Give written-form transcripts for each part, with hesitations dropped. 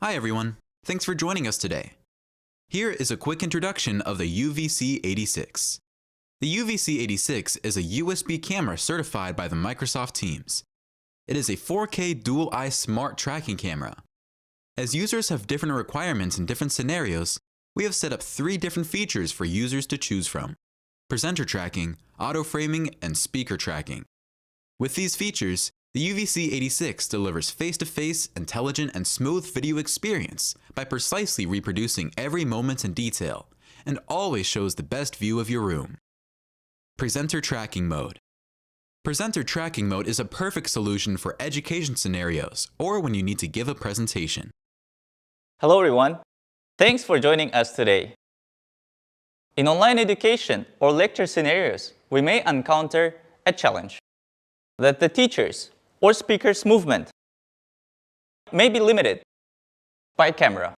Hi everyone, thanks for joining us today. Here is a quick introduction of the UVC86. The UVC86 is a USB camera certified by the Microsoft Teams. It is a 4K dual-eye smart tracking camera. As users have different requirements in different scenarios, we have set up 3 different features for users to choose from: presenter tracking, auto framing, and speaker tracking. With these features, the UVC86 delivers face-to-face, intelligent, and smooth video experience by precisely reproducing every moment in detail, and always shows the best view of your room. Presenter tracking mode. Presenter tracking mode is a perfect solution for education scenarios or when you need to give a presentation. Hello everyone, thanks for joining us today. In online education or lecture scenarios, we may encounter a challenge that the teachers or speaker's movement may be limited by camera.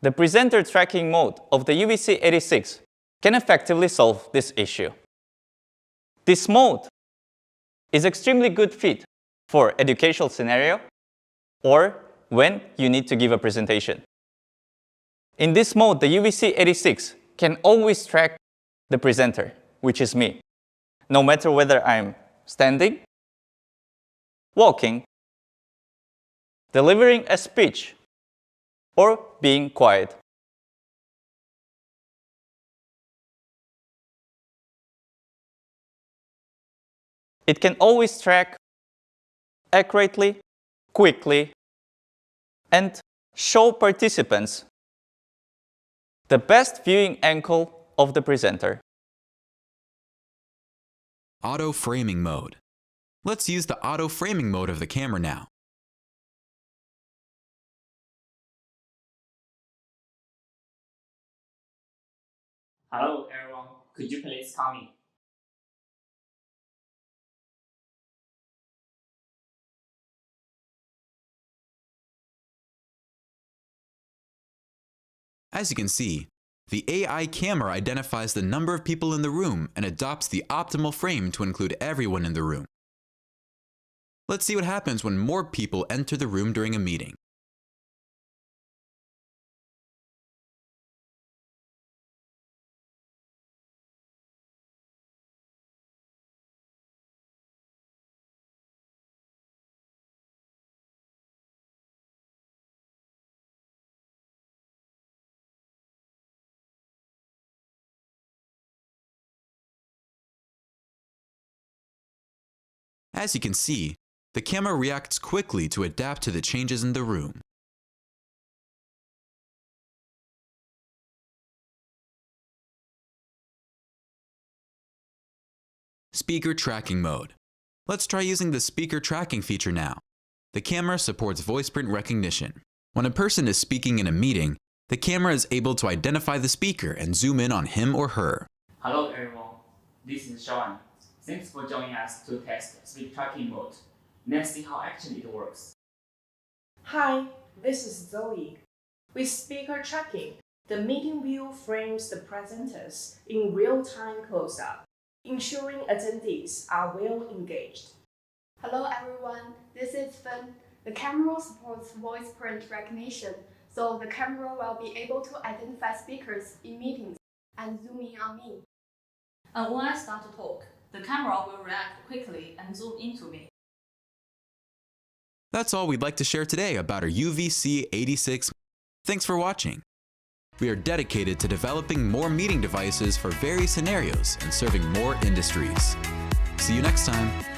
The presenter tracking mode of the UVC86 can effectively solve this issue. This mode is extremely good fit for educational scenario or when you need to give a presentation. In this mode, the UVC86 can always track the presenter, which is me, no matter whether I'm standing, walking, delivering a speech, or being quiet. It can always track accurately, quickly, and show participants the best viewing angle of the presenter. Auto framing mode. Let's use the auto framing mode of the camera now. Hello everyone, could you please come in? As you can see, the AI camera identifies the number of people in the room and adopts the optimal frame to include everyone in the room. Let's see what happens when more people enter the room during a meeting. As you can see, the camera reacts quickly to adapt to the changes in the room. Speaker tracking mode. Let's try using the speaker tracking feature now. The camera supports voice print recognition. When a person is speaking in a meeting, the camera is able to identify the speaker and zoom in on him or her. Hello everyone, this is Sean. Thanks for joining us to test speaker tracking mode. Let's see how actually it works. Hi, this is Zoe. With speaker tracking, the meeting view frames the presenters in real-time close-up, ensuring attendees are well engaged. Hello everyone, this is Fen. The camera supports voice print recognition, so the camera will be able to identify speakers in meetings and zoom in on me. And when I start to talk, the camera will react quickly and zoom into me. That's all we'd like to share today about our UVC86. Thanks for watching. We are dedicated to developing more meeting devices for various scenarios and serving more industries. See you next time.